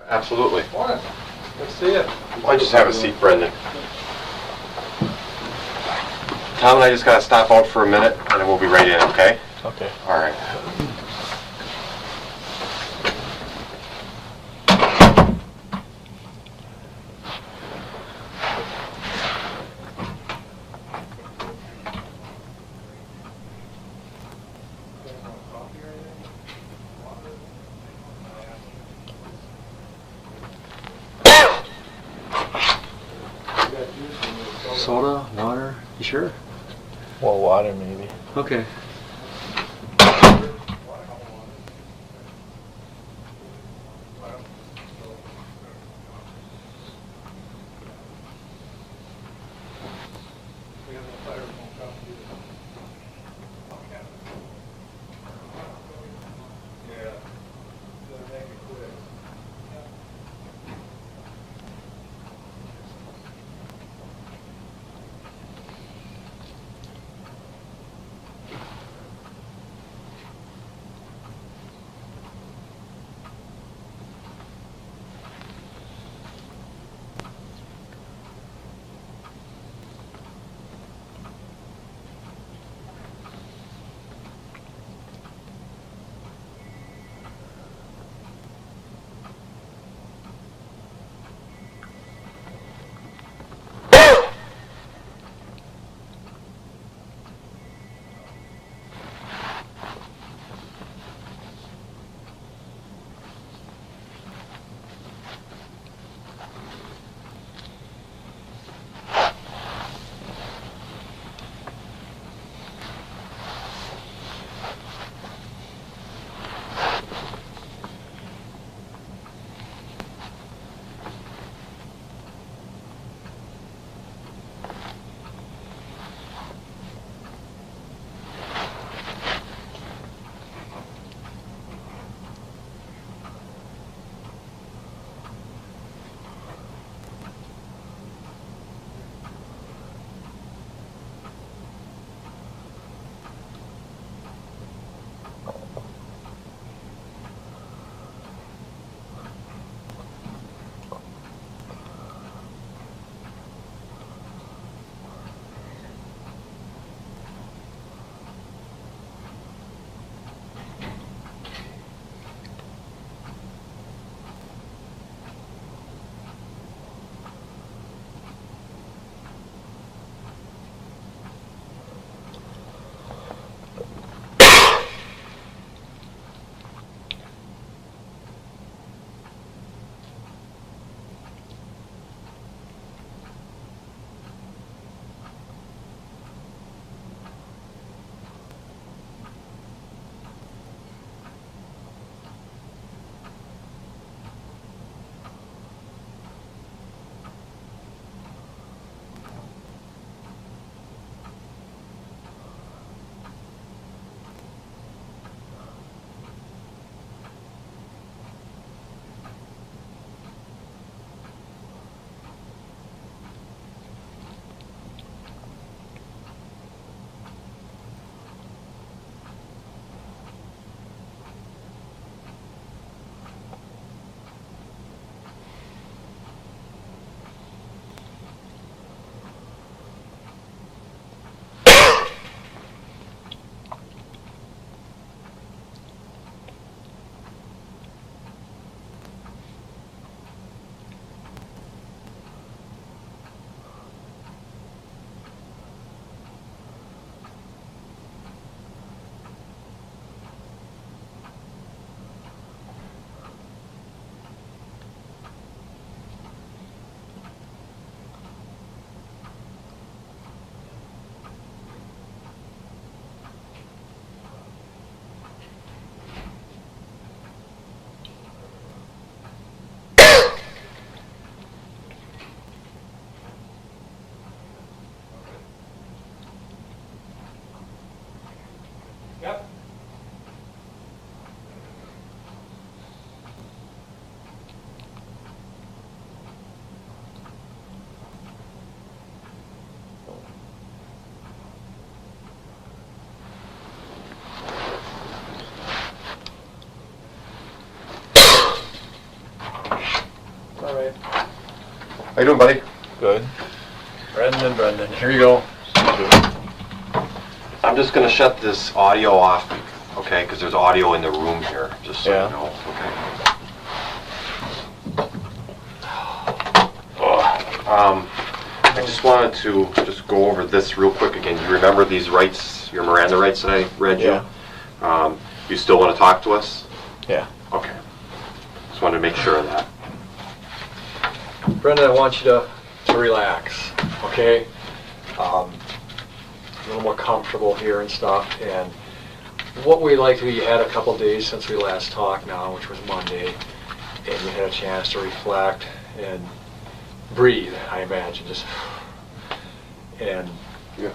Absolutely. Wonderful. Let's see it. Why don't you just have a seat, Brendan? Tom and I just got to stop out for a minute, and then we'll be right in, okay? Okay. All right. Soda, water, you sure? Well, water maybe. Okay. All right. How you doing, buddy? Good. Brendan, here you go. I'm just gonna shut this audio off, okay? Because there's audio in the room here, just so Yeah. you know, okay? I just wanted to just go over this real quick again. Do you remember these rights, your Miranda rights that I read you? Yeah. You still want to talk to us? Yeah. Okay. Just wanted to make sure of that. Brendan, I want you to relax, okay? A little more comfortable here and stuff. And what we'd like to do, you had a couple days since we last talked now, which was Monday, and you had a chance to reflect and breathe, I imagine, just. And Yeah.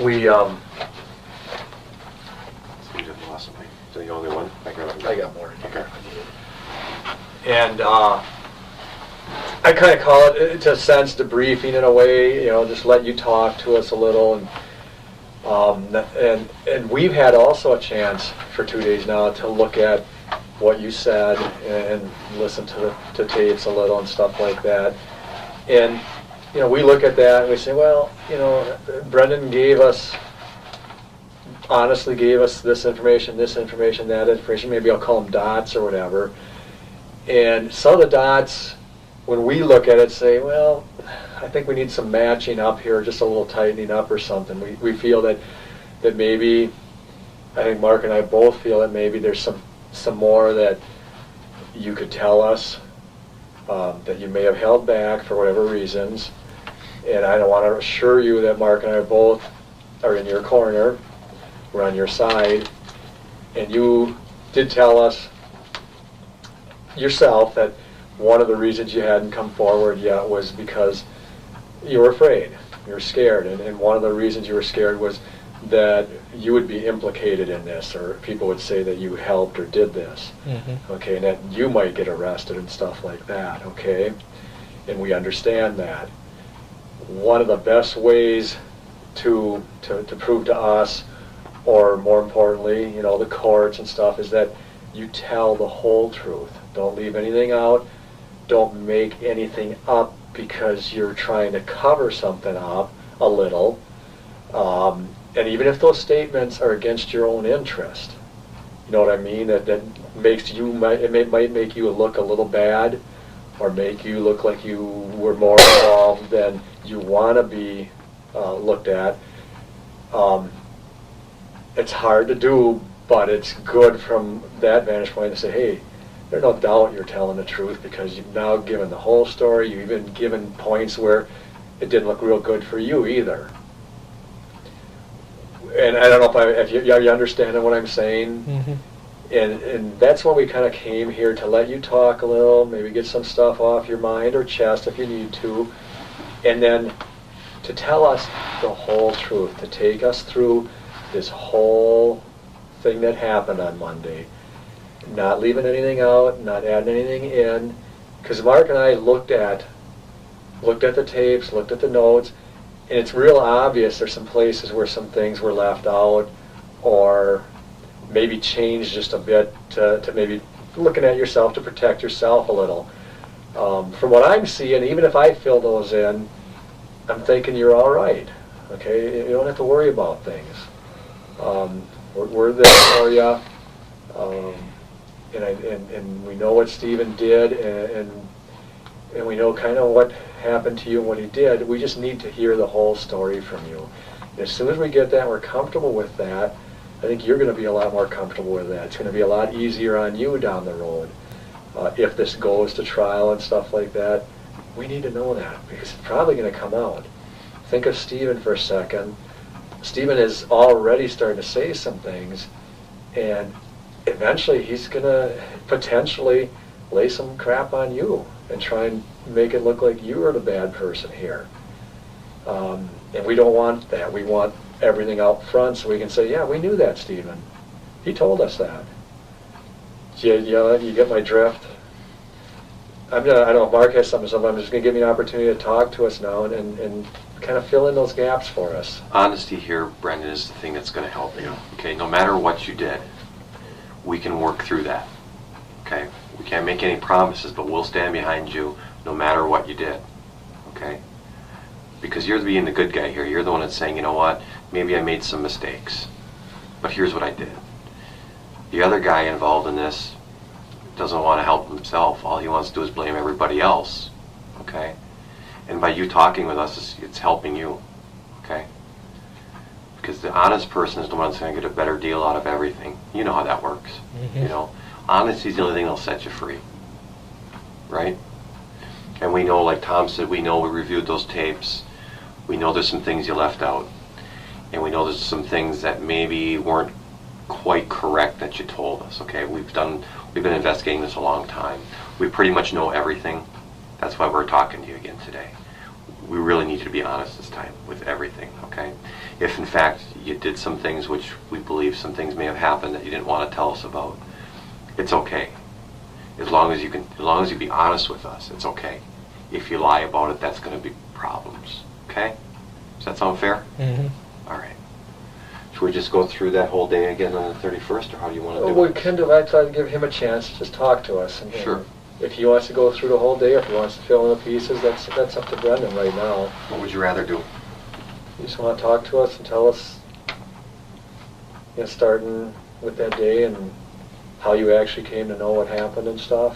we, You just lost something. Is that the only one? I got more in here. Okay. And I kind of call it, to a sense, debriefing in a way, just let you talk to us a little. And we've had also a chance for 2 days now to look at what you said and listen to tapes a little and stuff like that. And, we look at that and we say, well, Brendan honestly gave us this information, that information. Maybe I'll call them dots or whatever. And some of the dots, when we look at it, say, well, I think we need some matching up here, just a little tightening up or something. We feel that maybe, I think Mark and I both feel that maybe there's some more that you could tell us that you may have held back for whatever reasons. And I don't want to assure you that Mark and I both are in your corner, we're on your side, and you did tell us yourself that one of the reasons you hadn't come forward yet was because you were afraid, you were scared, and one of the reasons you were scared was that you would be implicated in this, or people would say that you helped or did this, okay, and that you might get arrested and stuff like that, okay, and we understand that. One of the best ways to prove to us, or more importantly, the courts and stuff, is that you tell the whole truth. Don't leave anything out. Don't make anything up because you're trying to cover something up a little. And even if those statements are against your own interest, you know what I mean? That makes you, it might make you look a little bad, or make you look like you were more involved than you want to be looked at. It's hard to do, but it's good from that vantage point to say, hey, there's no doubt you're telling the truth, because you've now given the whole story. You've even given points where it didn't look real good for you either. And I don't know if you understand what I'm saying. And that's why we kind of came here, to let you talk a little, maybe get some stuff off your mind or chest if you need to, and then to tell us the whole truth, to take us through this whole thing that happened on Monday, not leaving anything out, not adding anything in, because Mark and I looked at the tapes, looked at the notes, and it's real obvious there's some places where some things were left out, or maybe changed just a bit to maybe looking at yourself to protect yourself a little. From what I'm seeing, even if I fill those in, I'm thinking you're all right. Okay, you don't have to worry about things. We're there for you, and we know what Stephen did, and we know kind of what happened to you and what he did. We just need to hear the whole story from you. And as soon as we get that, we're comfortable with that, I think you're going to be a lot more comfortable with that. It's going to be a lot easier on you down the road. If this goes to trial and stuff like that, we need to know that, because it's probably going to come out. Think of Stephen for a second. Stephen is already starting to say some things, and eventually he's going to potentially lay some crap on you and try and make it look like you are the bad person here. And we don't want that. We want everything out front so we can say, yeah, we knew that, Stephen. He told us that. You get my drift? I don't know if Mark has something, so I'm just going to give you an opportunity to talk to us now and kind of fill in those gaps for us. Honesty here, Brendan, is the thing that's going to help you. Okay, no matter what you did, we can work through that. Okay, We can't make any promises, but we'll stand behind you no matter what you did, okay? Because you're being the good guy here. You're the one that's saying, you know what, maybe I made some mistakes, but here's what I did. The other guy involved in this doesn't want to help himself. All he wants to do is blame everybody else, okay? And by you talking with us, it's helping you, okay? Because the honest person is the one that's going to get a better deal out of everything. You know how that works. You know, honesty is the only thing that'll set you free, right? And we know, like Tom said, we reviewed those tapes. We know there's some things you left out, and we know there's some things that maybe weren't quite correct that you told us. Okay, we've been investigating this a long time. We pretty much know everything. That's why we're talking to you again today. We really need you to be honest this time with everything, okay? If in fact you did some things which we believe some things may have happened that you didn't want to tell us about, it's okay. As long as you be honest with us, it's okay. If you lie about it, that's going to be problems, okay? Does that sound fair? All right. Should we just go through that whole day again on the 31st, or how do you want to do We it? can do that. I'd give him a chance to just talk to us. And Sure. If he wants to go through the whole day, or if he wants to fill in the pieces, that's up to Brendan right now. What would you rather do? You just want to talk to us and tell us, starting with that day and how you actually came to know what happened and stuff.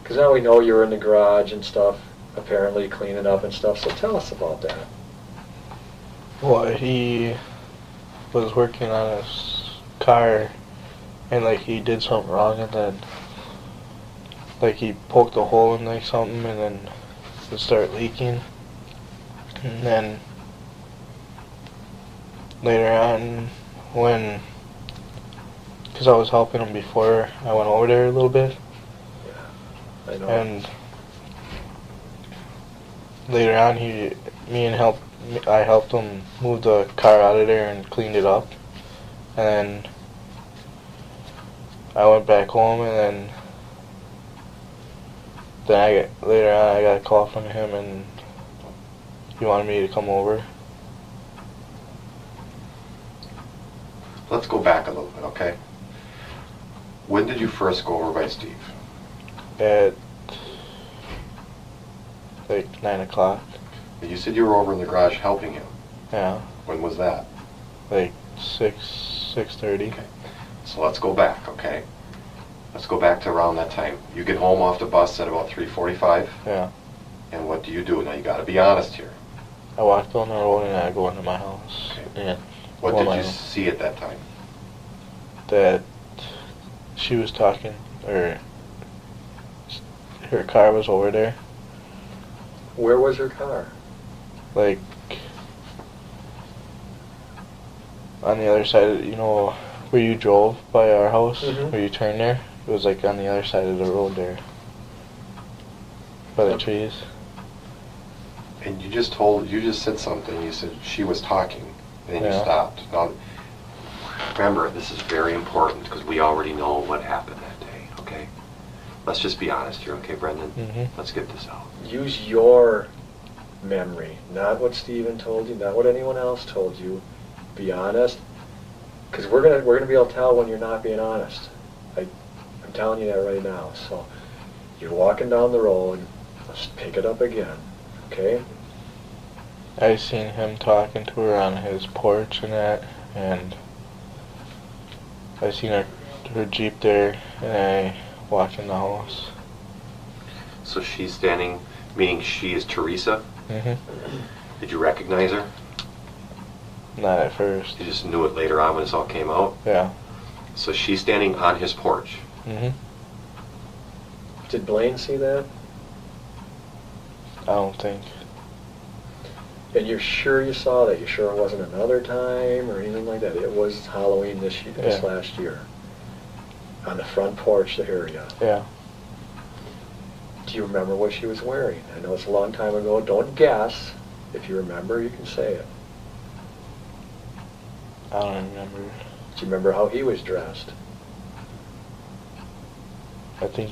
Because now we know you were in the garage and stuff, apparently cleaning up and stuff, so tell us about that. Well, he was working on his car, and like he did something wrong, and then like he poked a hole in like something, and then it started leaking. And then later on, because I was helping him before I went over there a little bit, I know. and later on I helped him move the car out of there and cleaned it up, and then I went back home, and then later on I got a call from him, and he wanted me to come over. Let's go back a little bit, okay? When did you first go over by Steve? At like 9 o'clock. You said you were over in the garage helping him. Yeah, When was that? like 6:30. Okay. So let's go back, okay? Let's go back to around that time. You get home off the bus at about 3:45, Yeah, and what do you do? Now you got to be honest here. I walked on the road and I go into my house. Okay. And What Well, did I you know. see at that time? that she was talking, or her car was over there, Where was your car? like on the other side, where you drove by our house, Mhm. where you turned there. It was like on the other side of the road there, by the trees. And you just said something. You said she was talking, and then you Yeah. stopped. Now, remember, this is very important because we already know what happened that day, okay? Let's just be honest here, okay, Brendan? Let's get this out. Use your memory, not what Steven told you, not what anyone else told you. Be honest, because we're gonna be able to tell when you're not being honest. I'm telling you that right now. So you're walking down the road. Let's pick it up again, okay? I seen him talking to her on his porch and that, and I seen her Jeep there, and I walked in the house. So she's standing, meaning she is Teresa. Did you recognize her? Not at first. You just knew it later on when this all came out? Yeah. So she's standing on his porch. Did Blaine see that? I don't think. And you're sure you saw that? You sure it wasn't another time or anything like that? It was Halloween this Yeah. last year. On the front porch area. Yeah. Do you remember what she was wearing? I know it's a long time ago. Don't guess. If you remember, you can say it. I don't remember. Do you remember how he was dressed? I think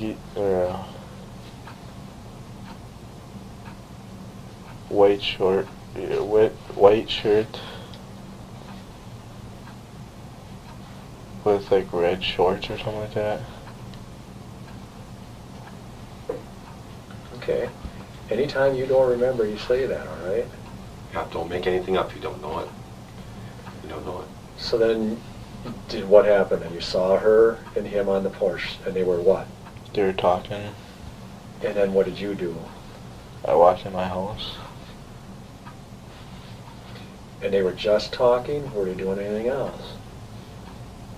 white white shirt with like red shorts or something like that. Okay. Anytime you don't remember, you say that, all right? Yeah, don't make anything up. You don't know it. You don't know it. So then, what happened? And you saw her and him on the porch, and they were what? They were talking. And then what did you do? I walked in my house. And they were just talking? Were they doing anything else?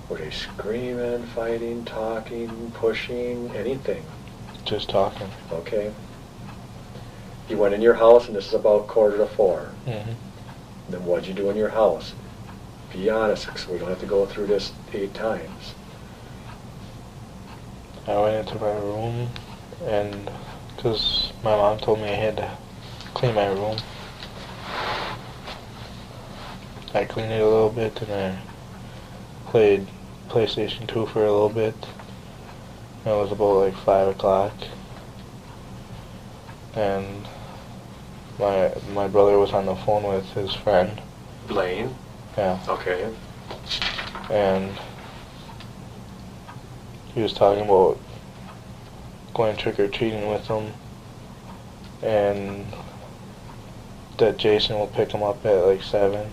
Were they screaming, fighting, talking, pushing, anything? Just talking. Okay. You went in your house, and this is about 3:45. Mm-hmm. Then what'd you do in your house? Be honest, so we don't have to go through this 8 times. I went into my room, and because my mom told me I had to clean my room, I cleaned it a little bit, and I played PlayStation 2 for a little bit. And it was about like 5 o'clock, and my brother was on the phone with his friend. Blaine? Yeah. Okay. And he was talking about going trick-or-treating with him, and that Jason will pick him up at like 7.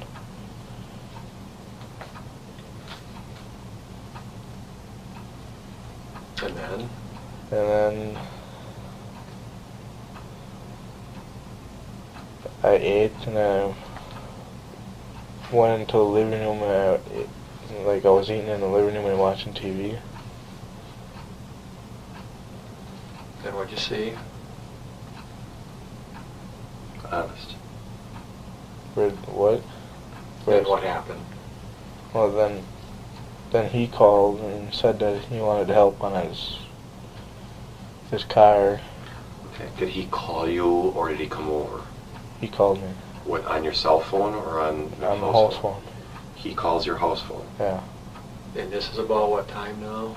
And then? And then I ate, and I went into the living room, and I was eating in the living room and watching TV. Then what'd you see? Honest. What? Then what happened? Well, then he called and said that he wanted help on his car. Okay. Did he call you or did he come over? He called me What, on your cell phone or on the on the house phone. He calls your house phone. Yeah, And this is about what time now?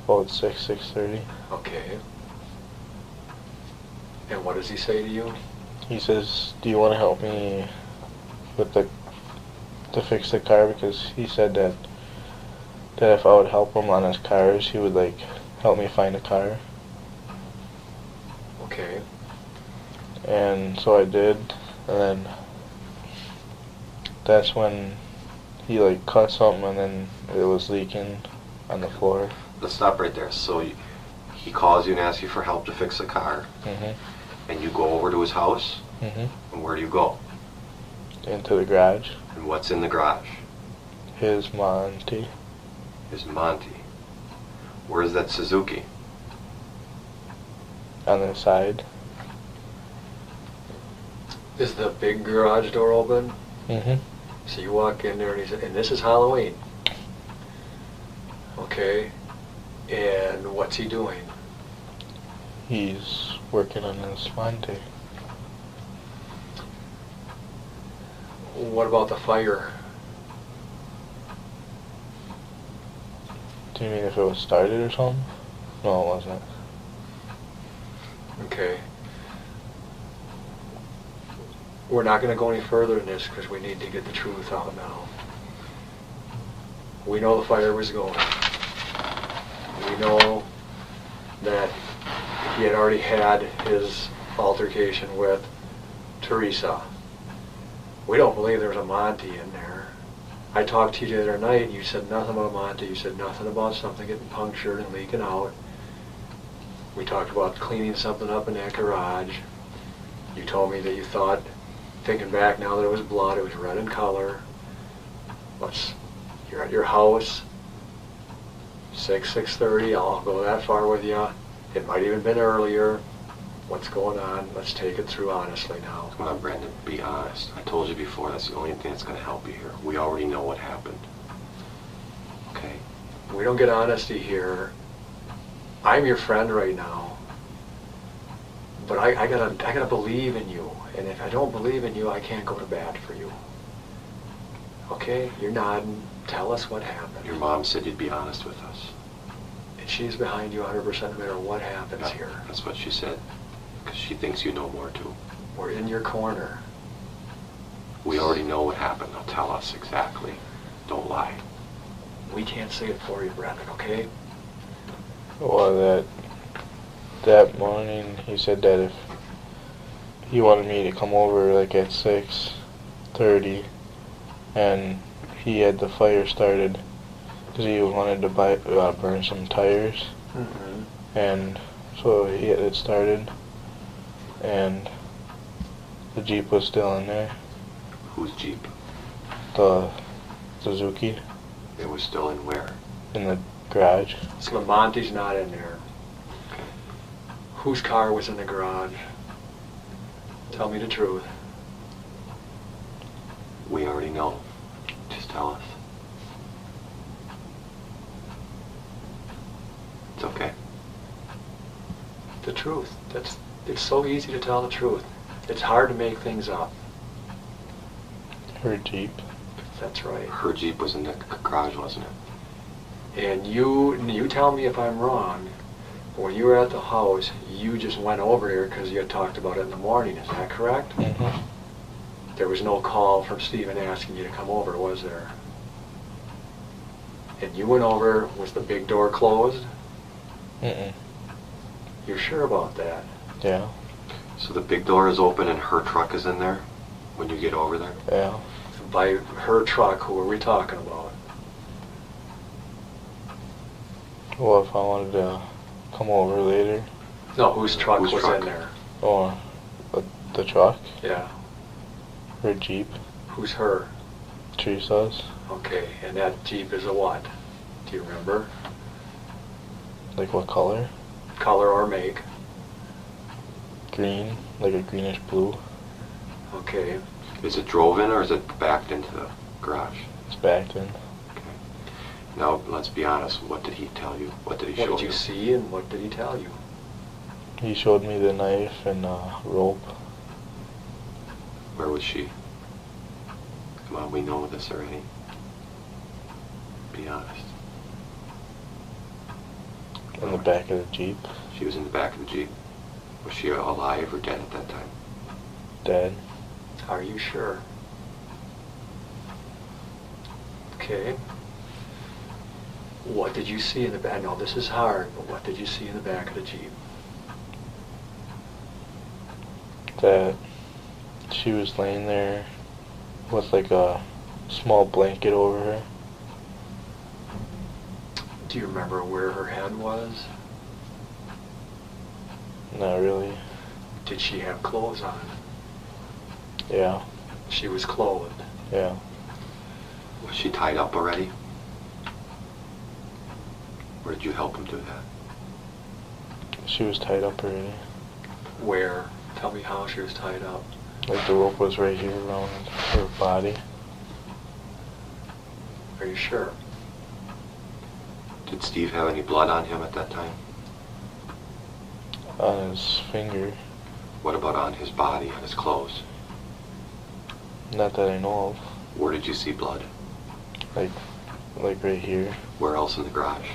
about 6:30. Okay. And what does he say to you? He says, "Do you want to help me with to fix the car?" Because he said that if I would help him on his cars, he would help me find a car. Okay. And so I did, and then that's when he cut something, and then it was leaking on the floor. Let's stop right there. So he calls you and asks you for help to fix a car, Mhm. and you go over to his house, Mhm. and where do you go? Into the garage. And what's in the garage? His Monty. His Monty. Where's that Suzuki? On the side. Is the big garage door open? Mhm. So you walk in there and he said, and this is Halloween. Okay. And what's he doing? He's working on his Monty. What about the fire? Do you mean if it was started or something? No, it wasn't. Okay. We're not going to go any further in this because we need to get the truth out now. We know the fire was going. We know that he had already had his altercation with Teresa. We don't believe there was a Monty in there. I talked to you the other night and you said nothing about a Monty. You said nothing about something getting punctured and leaking out. We talked about cleaning something up in that garage. You told me that you thought, thinking back now, that it was blood. It was red in color. You're at your house, 6:30. I'll go that far with you. It might even been earlier. What's going on? Let's take it through honestly now. Come on, Brandon, be honest. I told you before, that's the only thing that's going to help you here. We already know what happened. Okay? We don't get honesty here. I'm your friend right now. But I gotta believe in you. And if I don't believe in you, I can't go to bat for you. Okay? You're nodding. Tell us what happened. Your mom said you'd be honest with us. And she's behind you 100% no matter what happens Yeah, here. that's what she said. Because she thinks you know more, too. We're in your corner. We already know what happened. Now tell us exactly. Don't lie. We can't say it for you, Brendan, okay? Well, that morning he said that if he wanted me to come over like at 6:30, and he had the fire started because he wanted to burn some tires, and so he had it started, and the Jeep was still in there. Whose Jeep? The Suzuki It was still in where? in the garage. So the Monty's not in there. Whose car was in the garage? Tell me the truth. We already know. Just tell us. It's okay. The truth. It's so easy to tell the truth. It's hard to make things up. Her Jeep. That's right. Her Jeep was in the garage, wasn't it? And you tell me if I'm wrong, but when you were at the house, you just went over here because you had talked about it in the morning. Is that correct? Mm-hmm. There was no call from Stephen asking you to come over, was there? And you went over, was the big door closed? Mm-mm. You're sure about that? Yeah. So the big door is open and her truck is in there when you get over there? Yeah. By her truck, who are we talking about? Well, if I wanted to come over later, No, whose truck Whose was truck? in there? or the truck, Yeah. her Jeep, Who's her? Teresa's, Okay, and that Jeep is a what? Do you remember? like what color? Color or make? Green, like a greenish blue. Okay. Is it drove in or is it backed into the garage? It's backed in. Okay. Now, let's be honest. What did he tell you? What did he show What did you see and what did he tell you? He showed me the knife and rope. Where was she? Come on, we know this already. Be honest. In the back of the Jeep. She was in the back of the Jeep. Was she alive or dead at that time? Dead. Are you sure? Okay. What did you see in the back? I know this is hard, but what did you see in the back of the Jeep? That she was laying there with like a small blanket over her. Do you remember where her head was? Not really. Did she have clothes on? Yeah. She was clothed. Yeah. Was she tied up already? Or did you help him do that? She was tied up already. Where? Tell me how she was tied up. Like the rope was right here around her body. Are you sure? Did Steve have any blood on him at that time? On his finger. What about on his body, on his clothes? Not that I know of. Where did you see blood? Like right here. Where else in the garage?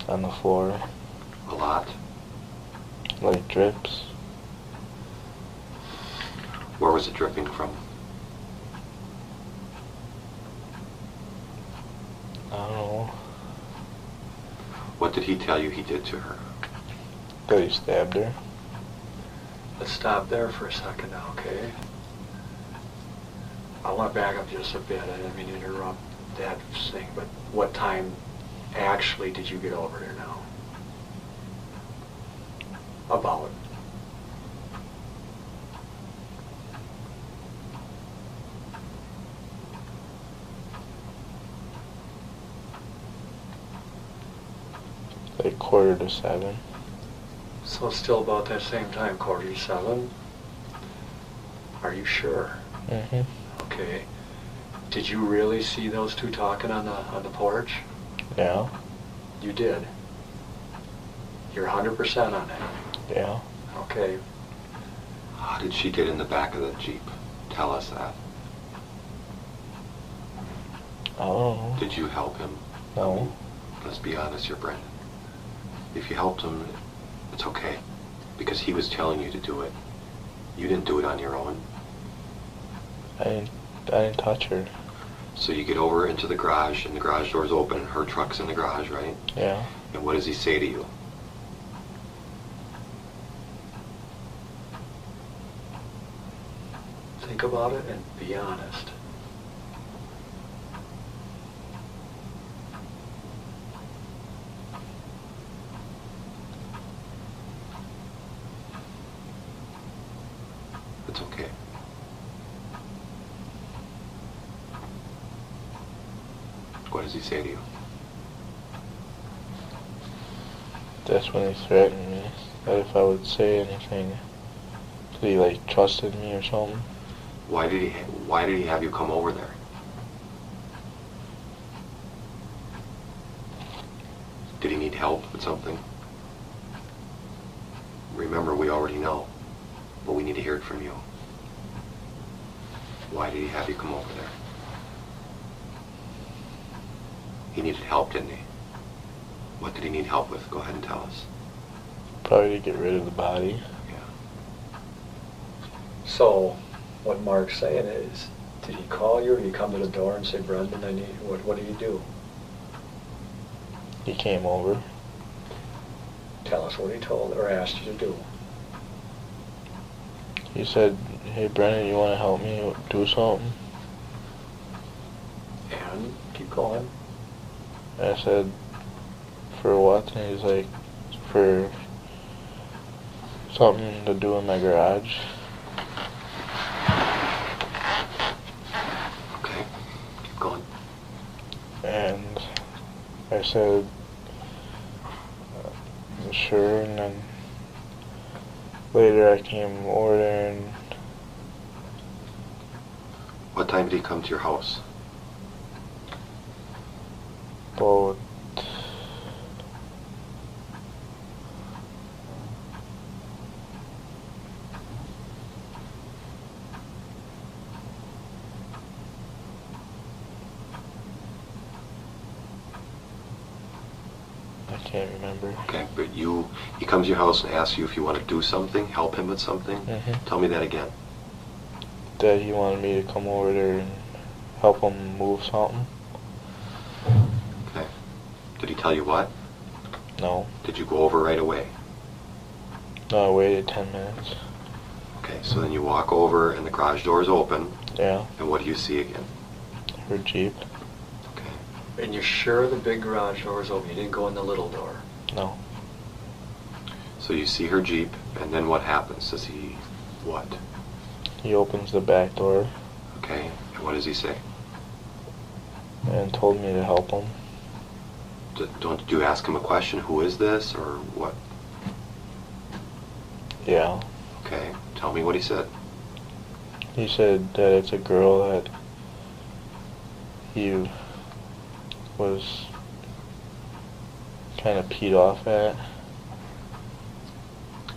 On the floor. A lot? Like drips. Where was it dripping from? I don't know. What did he tell you he did to her? That he stabbed her. Let's stop there for a second now, okay? I want to back up just a bit. I didn't mean to interrupt that thing, but what time actually did you get over here now? About. Like 6:45. So it's still about that same time, 6:45. Are you sure? Mm-hmm. Okay. Did you really see those two talking on the porch? Yeah. You did. You're 100% on that. Yeah. Okay. How did she get in the back of the Jeep? Tell us that. I don't know. Did you help him? No. Let's be honest here, Brendan. If you helped him, it's okay. Because he was telling you to do it. You didn't do it on your own. I didn't touch her. So you get over into the garage, and the garage door's open, her truck's in the garage, right? Yeah. And what does he say to you? Think about it and be honest. It's okay. What does he say to you? That's when he threatened me that if I would say anything, that he like trusted me or something. Why did he have you come over there? Did he need help with something? Remember, we already know, but we need to hear it from you. Why did he have you come over there? He needed help, didn't he? What did he need help with? Go ahead and tell us. Probably to get rid of the body. Yeah. So, what Mark's saying is, did he call you or did he come to the door and say, Brendan, I need, what do you do? He came over. Tell us what he told or asked you to do. He said, hey Brendan, you want to help me do something? And keep going. I said, for what? And he's like, for something to do in my garage. Okay. Keep going. And I said, sure, and then later I came over there and What time did he come to your house? about I can't remember. Okay, but he comes to your house and asks you if you want to do something, help him with something. Mhm. Tell me that again. That he wanted me to come over there and help him move something. Okay. Did he tell you what? No. Did you go over right away? No, I waited 10 minutes. Okay, so then you walk over and the garage door is open, Yeah, and what do you see again? her Jeep. Okay. And you're sure the big garage door is open? You didn't go in the little door? No. So you see her Jeep, and then what happens? Does he what? He opens the back door Okay, and what does he say? and told me to help him. Don't you ask him a question? Who is this, or what? Yeah. Okay, tell me what he said. He said that it's a girl that he was kind of peed off at.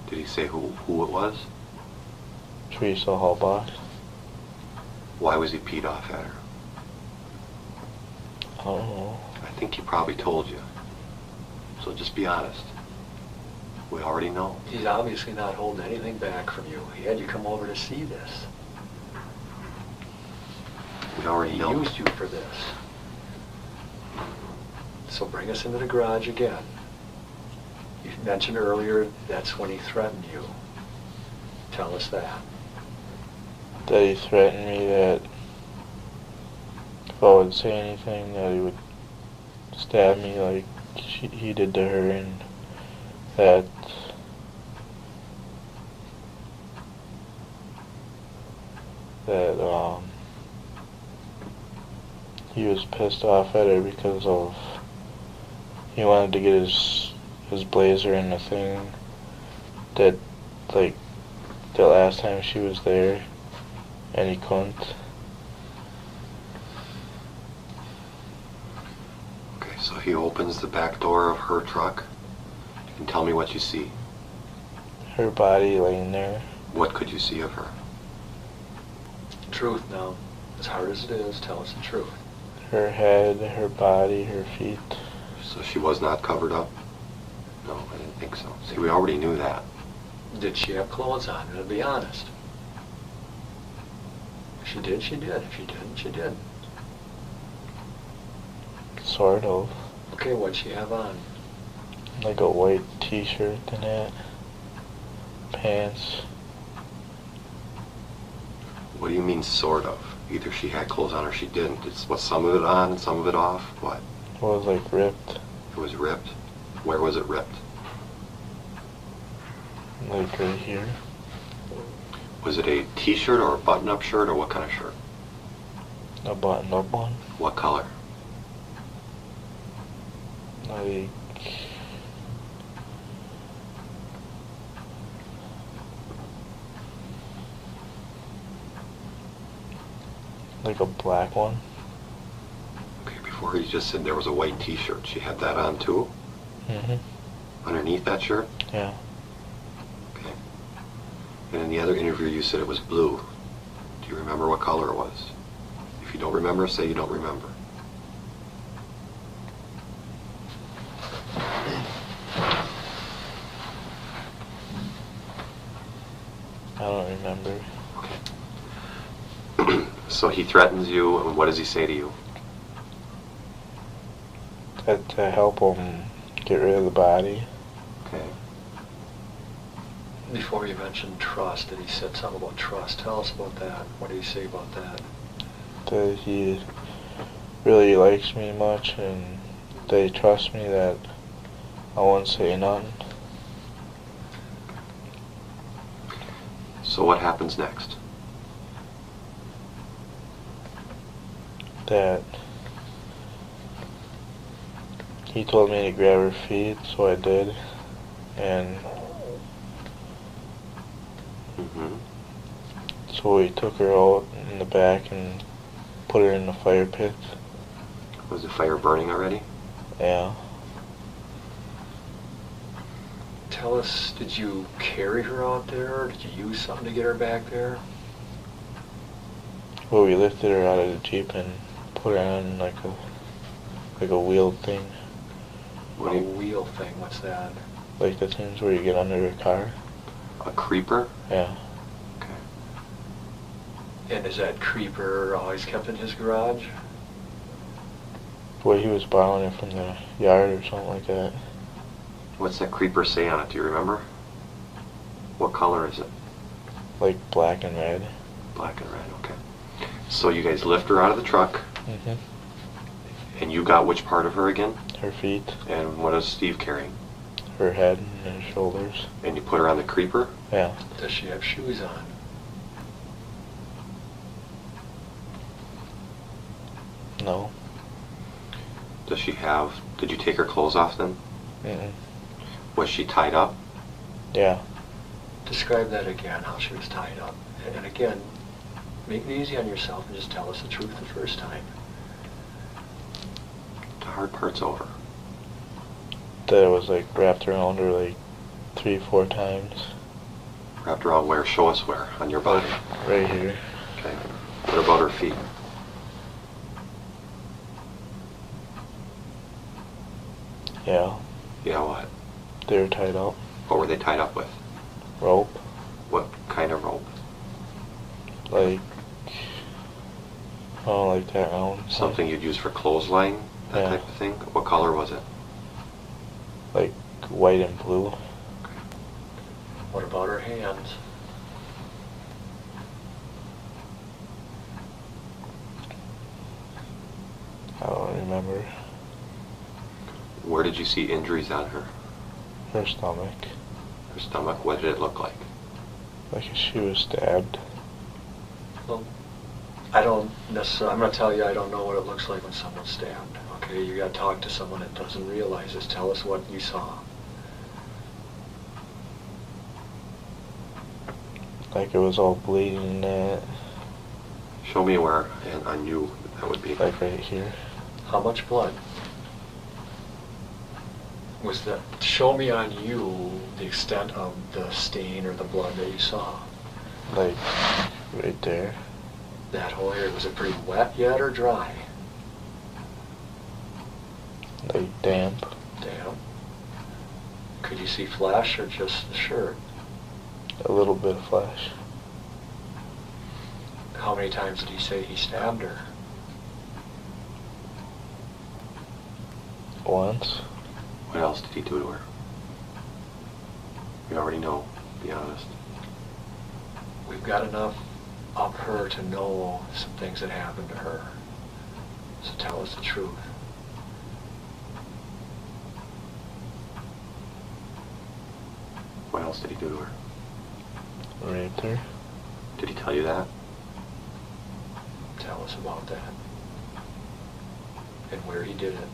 Did he say who it was? Teresa Hallbach. Why was he peed off at her? I don't know. I think he probably told you. So just be honest. We already know. He's obviously not holding anything back from you. He had you come over to see this. We already He know. used you for this. So bring us into the garage again. You mentioned earlier that's when he threatened you. Tell us that. That he threatened me that if I would say anything that he would stab me like he did to her, and that he was pissed off at her because of he wanted to get his blazer in the thing that like the last time she was there and he couldn't. Okay, so he opens the back door of her truck, and tell me what you see. Her body laying there. What could you see of her? Truth now. As hard as it is, tell us the truth. Her head, her body, her feet. So she was not covered up? No, I didn't think so. See, we already knew that. Did she have clothes on? To be honest. If she did, she did. If she didn't, she didn't. Sort of. Okay, what'd she have on? Like a white t-shirt and that. Pants. What do you mean, sort of? Either she had clothes on or she didn't. Was some of it on and some of it off? What? It was like ripped. It was ripped? Where was it ripped? Like right here. Was it a t-shirt or a button-up shirt or what kind of shirt? A buttoned up one. What color? Like a black one. Okay, before you just said there was a white t-shirt. She had that on too? Mhm. Underneath that shirt? Yeah. Okay. And in the other interview you said it was blue. Do you remember what color it was? If you don't remember, say you don't remember. I don't remember. Okay. So he threatens you, and what does he say to you? That to help him get rid of the body. Okay. Before you mentioned trust, and he said something about trust. Tell us about that. What did he say about that? That he really likes me much and they trust me that I won't say nothing. So what happens next? That he told me to grab her feet, so I did. And Mm-hmm. so we took her out in the back and put her in the fire pit. Was the fire burning already? Yeah. Tell us, did you carry her out there, or did you use something to get her back there? Well, we lifted her out of the Jeep and put her on like a wheel thing. What do A you, wheel thing, what's that? Like the things where you get under the car. a creeper? Yeah. Okay. And is that creeper always kept in his garage? Well, he was borrowing it from the yard or something like that. What's that creeper say on it? Do you remember? What color is it? Like black and red. Black and red, okay. So you guys lift her out of the truck, Mhm. and you got which part of her again? Her feet, And what is Steve carrying? her head, and her shoulders. And you put her on the creeper? Yeah. Does she have shoes on? No. Did you take her clothes off then? Mm-mm. Was she tied up? Yeah. Describe that again, how she was tied up. And again, make it easy on yourself and just tell us the truth the first time. The hard part's over. That it was like wrapped around her like 3-4 times. Wrapped around where? Show us where. On your body. Right here. Okay. What about her feet? Yeah. Yeah, what? They were tied up. What were they tied up with? Rope. What kind of rope? Like, oh, like that round. thing. Something you'd use for clothesline? That Yeah. type of thing? What color was it? Like white and blue. What about her hands? I don't remember. Where did you see injuries on her? Her stomach. Her stomach? What did it look like? Like she was stabbed. Well, I don't necessarily, I'm going to tell you I don't know what it looks like when someone's stabbed. Okay, you got to talk to someone that doesn't realize this. Tell us what you saw. Like it was all bleeding and that. Show me where and on you that would be. Like right here. How much blood? Was that, show me on you the extent of the stain or the blood that you saw. Like right there. That whole area, was it pretty wet yet or dry? Like damp. Damn. Could you see flesh or just the shirt? A little bit of flesh. How many times did he say he stabbed her? once. What else did he do to her? We already know, be honest. We've got enough of her to know some things that happened to her. So tell us the truth. What else did he do to her? Raped her. Did he tell you that? Tell us about that. And where he did it.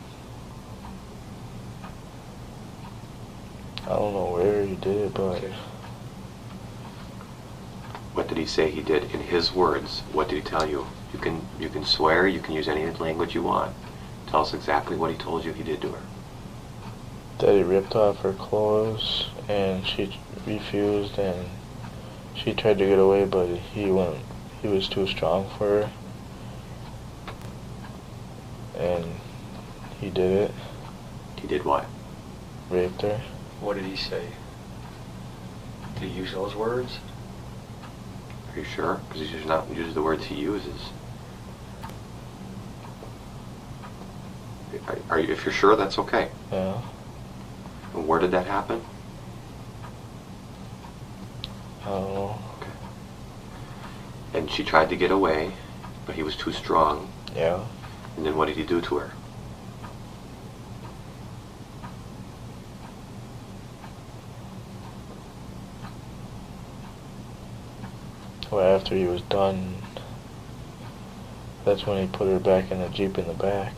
I don't know where he did it, but Okay. What did he say he did in his words? What did he tell you? You can swear, you can use any language you want. Tell us exactly what he told you he did to her. that he ripped off her clothes and she refused, and she tried to get away, but he was too strong for her. And he did it. He did what? Raped her. What did he say? Did he use those words? Are you sure? Because he's not use the words he uses. Are you? If you're sure, that's okay. Yeah. And where did that happen? I don't know. Okay. And she tried to get away, but he was too strong. Yeah. And then what did he do to her? Well, after he was done, that's when he put her back in the Jeep in the back.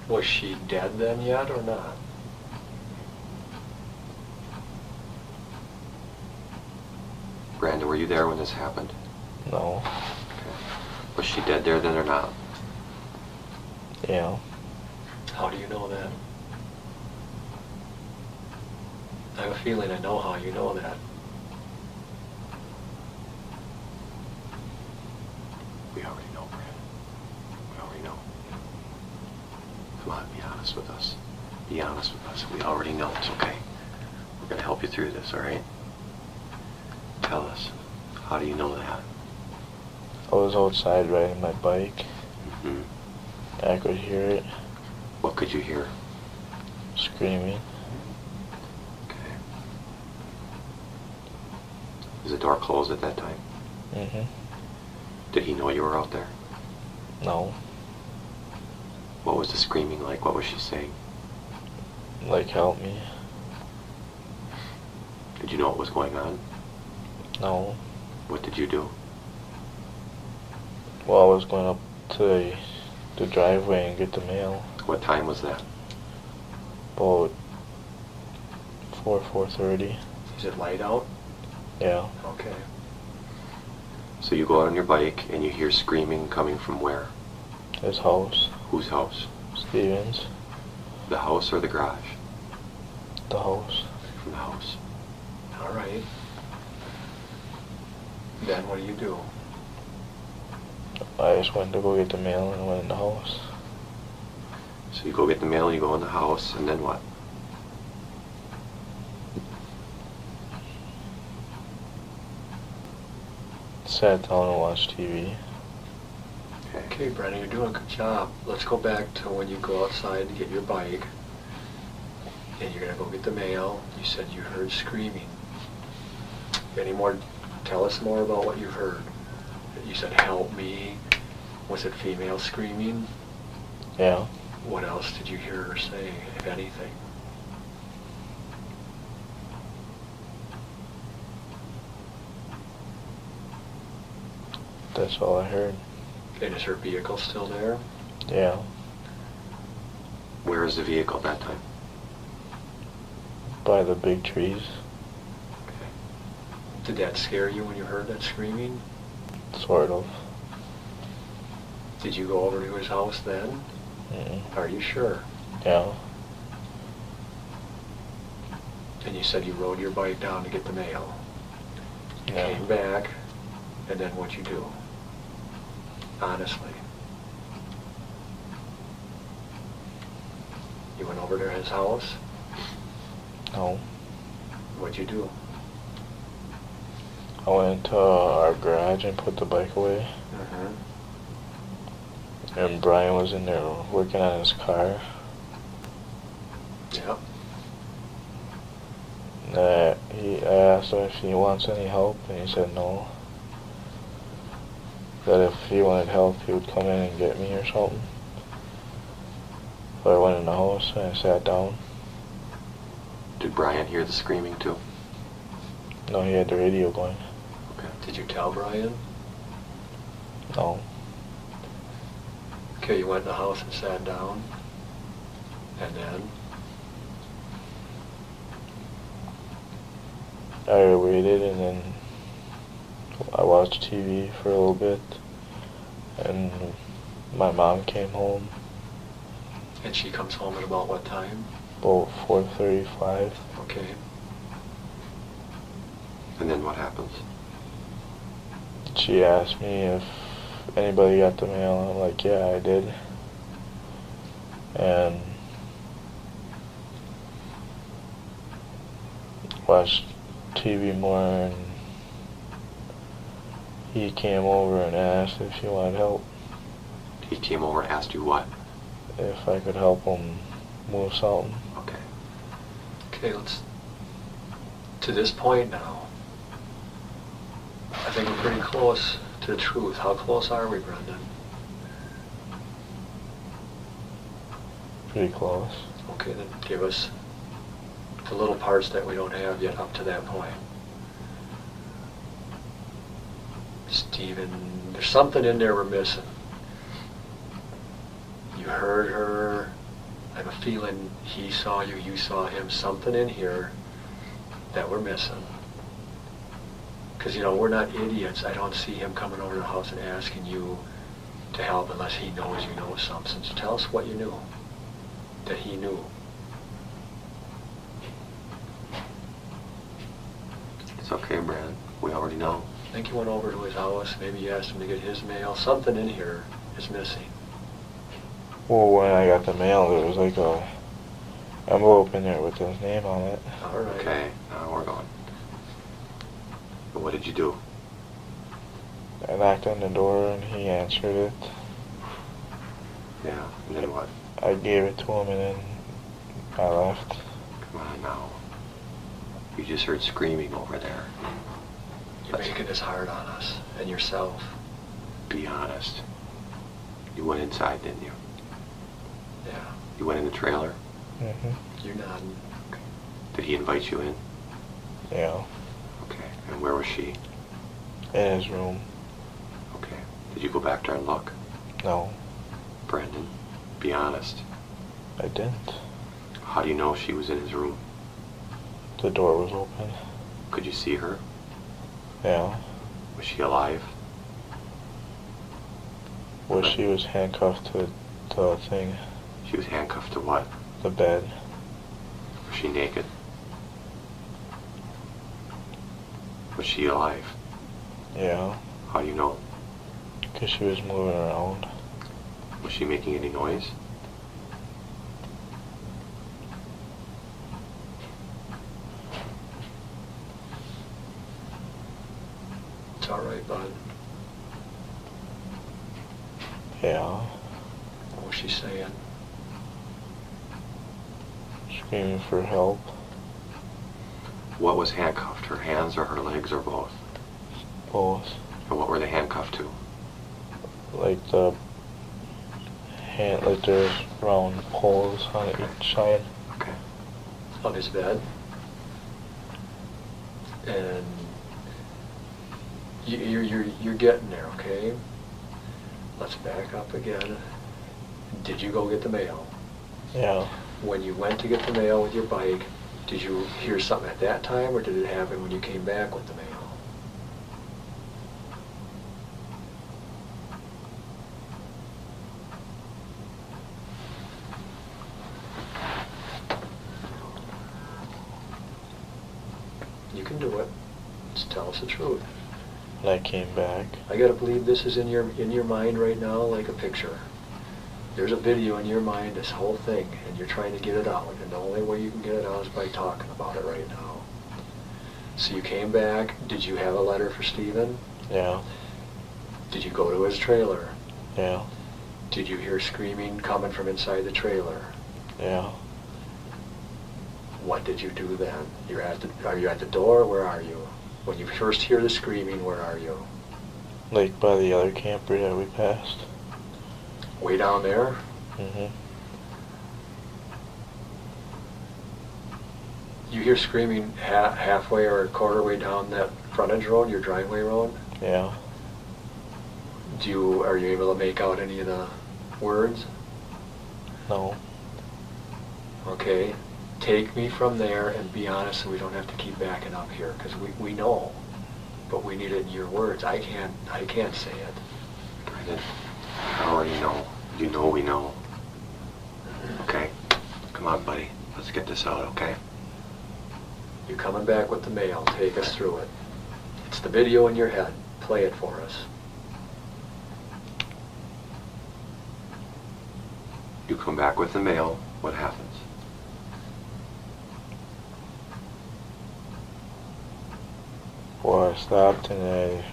Was she dead then yet or not? Brandon, were you there when this happened? No. Okay. Was she dead there then or not? Yeah. How do you know that? I have a feeling I know how you know that. We already know, Brandon. We already know. Come on, be honest with us. Be honest with us. We already know. It's okay. We're going to help you through this, all right? Tell us. How do you know that? I was outside riding my bike. Mm-hmm. I could hear it What could you hear? screaming. Okay. Was the door closed at that time? Mm-hmm. Did he know you were out there? No. What was the screaming like? What was she saying? Like, help me. Did you know what was going on? No. What did you do? Well, I was going up to the driveway and get the mail. What time was that? About 4:30. Is it light out? Yeah. Okay. So you go out on your bike and you hear screaming coming from where? His house. Whose house? Stevens. The house or the garage? The house. From the house. All right. Then what do? I just went to go get the mail and went in the house. So you go get the mail, you go in the house, and then what? Sat down and watched TV. Okay, Brennan, you're doing a good job. Let's go back to when you go outside to get your bike, and you're gonna go get the mail. You said you heard screaming. Any more? Tell us more about what you heard. You said, "Help me." Was it female screaming? Yeah. What else did you hear her say, if anything? That's all I heard. And is her vehicle still there? Yeah. Where is the vehicle that time? By the big trees. Okay. Did that scare you when you heard that screaming? Sort of. Did you go over to his house then? Mm-mm. Are you sure? Yeah. And you said you rode your bike down to get the mail. You Yeah. came back, and then what'd you do? Honestly. You went over to his house? No. What'd you do? I went to our garage and put the bike away. Mm-hmm. And Brian was in there working on his car. Yeah. I asked him if he wants any help, and he said no. That if he wanted help, he would come in and get me or something. So I went in the house and I sat down. Did Brian hear the screaming too? No, he had the radio going. Okay. Did you tell Brian? No. Okay, you went in the house and sat down. And then? I waited, and then I watched TV for a little bit, and my mom came home And she comes home at about what time? about 4:35. Okay. And then what happens? She asked me if anybody got the mail, and I'm like, yeah, I did. And watched TV more, and he came over and asked if she wanted help, He came over and asked you what? if I could help him move something. Okay. Okay, to this point now, I think we're pretty close to the truth. How close are we, Brendan? Pretty close. Okay, then give us the little parts that we don't have yet up to that point. Stephen, there's something in there we're missing. You heard her. I have a feeling he saw you, you saw him. Something in here that we're missing. Because, you know, we're not idiots. I don't see him coming over to the house and asking you to help unless he knows you know something. So tell us what you knew, that he knew. It's okay, Brad. We already know. I think you went over to his house. Maybe you asked him to get his mail. Something in here is missing. Well, when I got the mail, there was like a envelope in there with his name on it. All right. Okay, now we're going. But what did you do? I knocked on the door and he answered it. Yeah, and then what? I gave it to him and then I left. Come on now. You just heard screaming over there. You're making this hard on us and yourself. Be honest. You went inside, didn't you? Yeah. You went in the trailer? Mm-hmm. You're nodding. Did he invite you in? Yeah. Okay. And where was she? In his room. Okay. Did you go back there and look? No, Brendan, be honest. I didn't. How do you know she was in his room? The door was open. Could you see her? Yeah. Was she alive? Well, she was handcuffed to the thing, She was handcuffed to what? the bed. Was she naked? Was she alive? Yeah. How do you know? Because she was moving around. Was she making any noise? It's all right, bud. Yeah. What was she saying? Screaming for help. What was handcuffed? Her hands or her legs or both? Both. And what were they handcuffed to? Like the hand, like there's round poles on each side. Okay. On his bed. And you're getting there, okay? Let's back up again. Did you go get the mail? Yeah. When you went to get the mail with your bike, did you hear something at that time, or did it happen when you came back with the mail? You can do it. Just tell us the truth. When I came back. I gotta believe this is in your mind right now like a picture. There's a video in your mind, this whole thing, and you're trying to get it out, and the only way you can get it out is by talking about it right now. So you came back. Did you have a letter for Stephen? Yeah. Did you go to his trailer? Yeah. Did you hear screaming coming from inside the trailer? Yeah. What did you do then? Are you at the door? Where are you? When you first hear the screaming, where are you? Like by the other camper that we passed. Way down there? Mhm. You hear screaming halfway or a quarter way down that frontage road, your driveway road? Yeah. Are you able to make out any of the words? No. Okay. Take me from there and be honest so we don't have to keep backing up here, because we know. But we need it in your words. I can't say it. Brendan, I already know. You know we know. Okay? Come on, buddy. Let's get this out, okay? You're coming back with the mail. Take us through it. It's the video in your head. Play it for us. You come back with the mail, what happens? Well, I stopped and I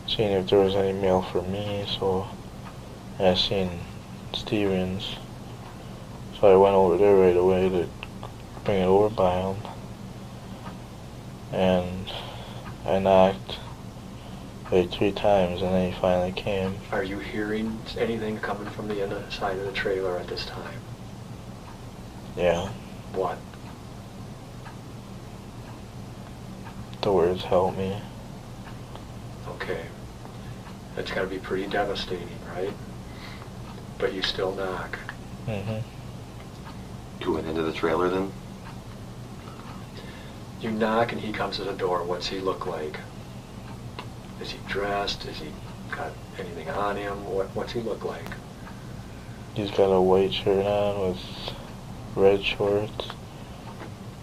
seen if there was any mail for me, so I seen Stevens. So I went over there right away to bring it over by him. And I knocked like 3 times and then he finally came. Are you hearing anything coming from the inside of the trailer at this time? Yeah. What? The words help me. Okay. That's got to be pretty devastating, right? But you still knock. Mhm. You went into the trailer then? You knock and he comes to the door. What's he look like? Is he dressed? Has he got anything on him? What's he look like? He's got a white shirt on with red shorts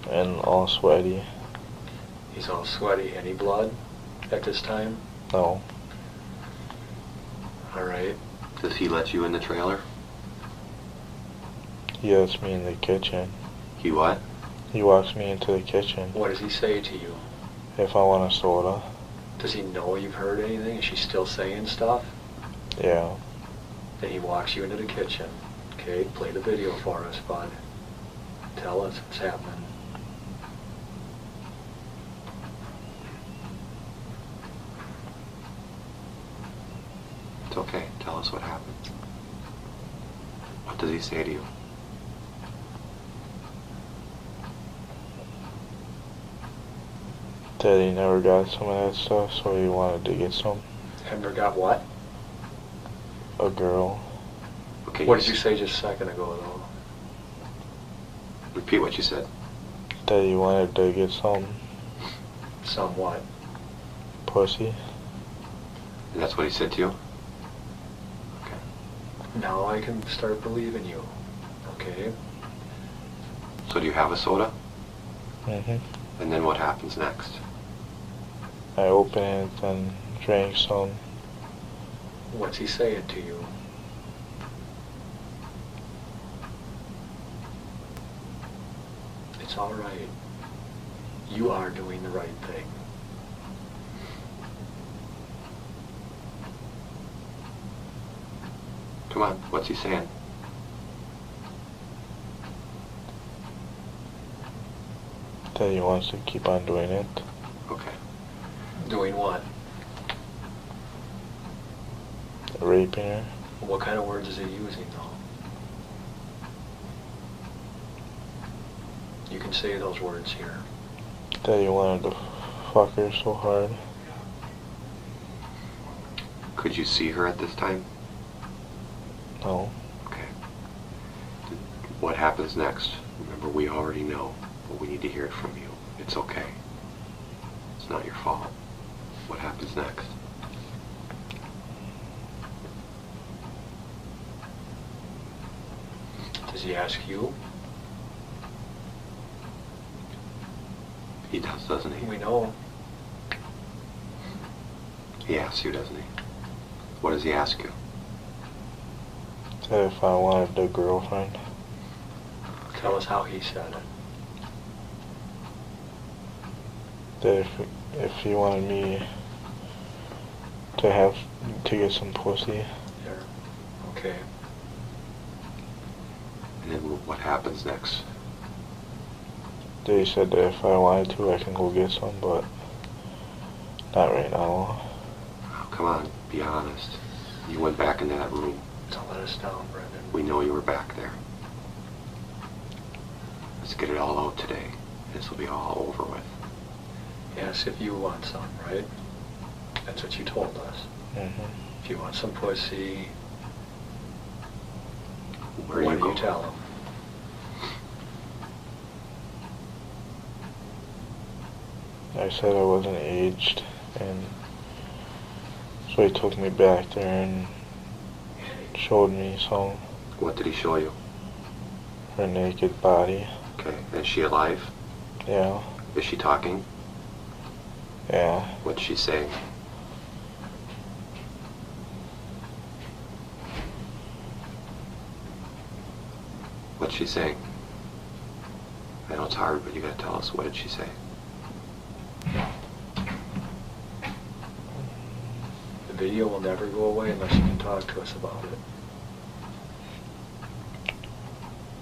and all sweaty. He's all sweaty. Any blood at this time? No. All right. Does he let you in the trailer? He lets me in the kitchen. He what? He walks me into the kitchen. What does he say to you? If I want a soda. Does he know you've heard anything? Is she still saying stuff? Yeah. Then he walks you into the kitchen. Okay, play the video for us, bud. Tell us what's happening. It's okay. Tell us what happened. What does he say to you? That he never got some of that stuff, so he wanted to get some. Never got what? A girl. Okay. What did you say just a second ago, though? Repeat what you said. That he wanted to get some Somewhat. pussy. And that's what he said to you? Okay. Now I can start believing you. Okay? So do you have a soda? Mhm. And then what happens next? I opened it and drank some. What's he saying to you? It's all right. You are doing the right thing. Come on, what's he saying? That he wants to keep on doing it. Okay. Doing what? Raping her. What kind of words is he using, though? You can say those words here. That he wanted to fuck her so hard. Could you see her at this time? No. Okay. What happens next? Remember, we already know, but we need to hear it from you. It's okay. It's not your fault. What happens next? Does he ask you? He does, doesn't he? We know. He asks you, doesn't he? What does he ask you? That if I wanted a girlfriend. Tell us how he said it. That if he wanted me to get some pussy. There. Okay. And then what happens next? They said that if I wanted to, I can go get some, but not right now. Oh, come on, be honest. You went back into that room. Don't let us down, Brendan. We know you were back there. Let's get it all out today. This will be all over with. Yes, if you want some, right? That's what you told us. Mm-hmm. If you want some pussy, Where what do do you you go? tell them? I said I wasn't aged, and so he took me back there and showed me some, What did he show you? her naked body. Okay, is she alive? Yeah, Is she talking? yeah. What's she saying? What's she saying? I know it's hard, but you gotta tell us. What did she say? The video will never go away unless you can talk to us about it.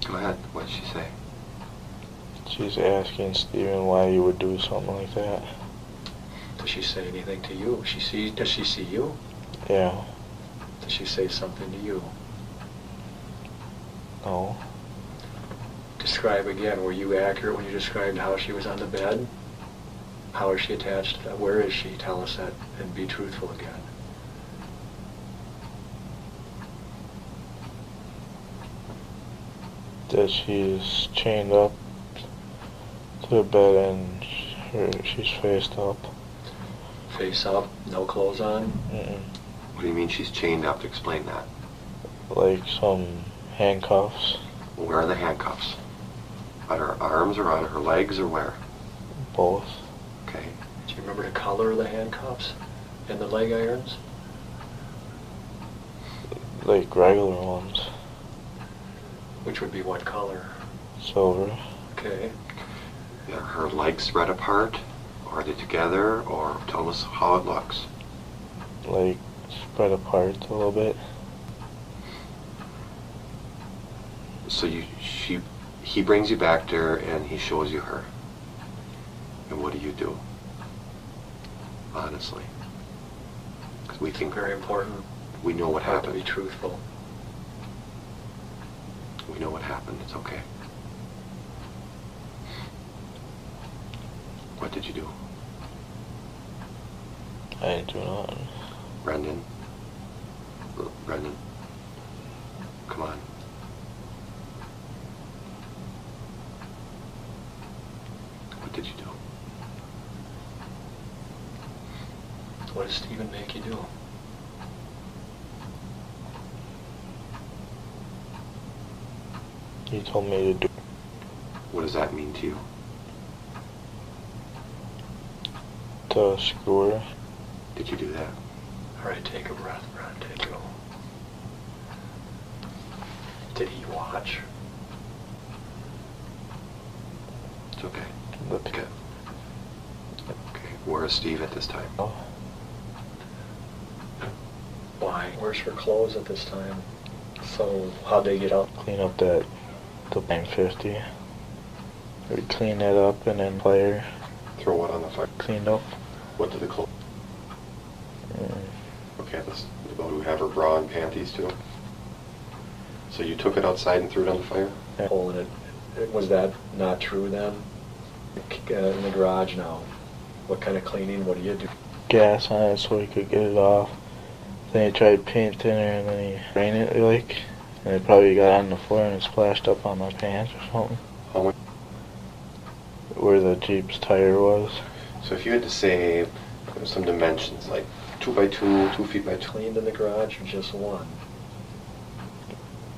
Go ahead. What did she say? She's asking Steven why you would do something like that. Does she say anything to you? Does she see you? Yeah, Does she say something to you? no. Describe again. Were you accurate when you described how she was on the bed? How is she attached to that? Where is she? Tell us that and be truthful again. That she's chained up to the bed and she's faced up. Face up, no clothes on. Mm-mm. What do you mean she's chained up? To explain that. Like some handcuffs, Where are the handcuffs? On her arms or on her legs or where? both. Okay. Do you remember the color of the handcuffs and the leg irons? Like regular ones, Which would be what color? silver. Okay. Are her legs spread apart? Or are they together? Or tell us how it looks. Like spread apart a little bit. So he brings you back there and he shows you her. And what do? Honestly. Because we think Very important. we know what Have to be happened. truthful. We know what happened. It's okay. What did you do? I didn't do nothing. Brendan? Brendan? Come on. What did you do? What does Steven make you do? He told me to do. What does that mean to you? To screw her. Did you do that? All right, take a breath, Brad. Take it. Did he watch? It's okay. The Okay. Okay. Where is Steve at this time? Oh, Why? Where's her clothes at this time? So how'd they get out? clean up the 950. We clean that up and then fire Throw what on the fire? cleaned up. What did the clothes? Mm, Okay, let's go to have her bra and panties too. So you took it outside and threw it on the fire? yeah. Hole in it. Was that not true then? In the garage now. What kind of cleaning? What do you do? Gas on it so he could get it off. Then he tried painting her and then he ran it like, and it probably got on the floor and it splashed up on my pants or something. How much? Where the Jeep's tire was. So if you had to say some dimensions, like 2 by 2, 2 feet by 2. Cleaned in the garage or just one?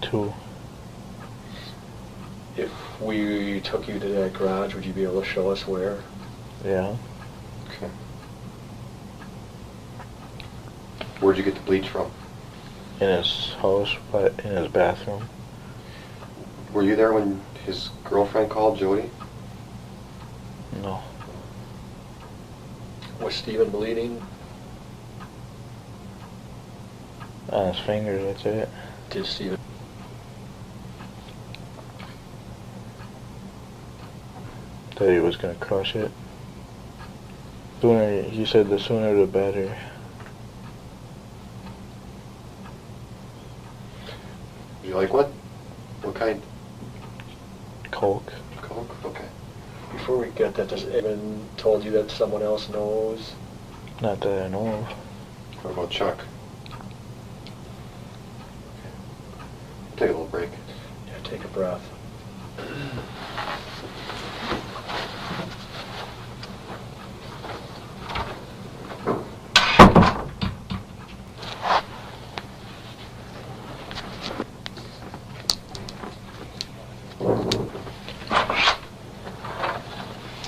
2. If we took you to that garage, would you be able to show us where? Yeah. Okay. Where'd you get the bleach from? In his house, but in his bathroom. Were you there when his girlfriend called, Jody? No. Was Steven bleeding? On his fingers, that's it. Did Steven? that he was gonna crush it. Sooner, he said the sooner the better. You like what? What kind? Coke. Coke? Okay. Before we get that, has anyone told you that someone else knows? Not that I know of. What about Chuck? Take a little break. Yeah, take a breath.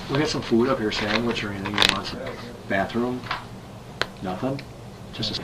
We got some food up here, sandwich or anything you want? Bathroom? Nothing? Just a...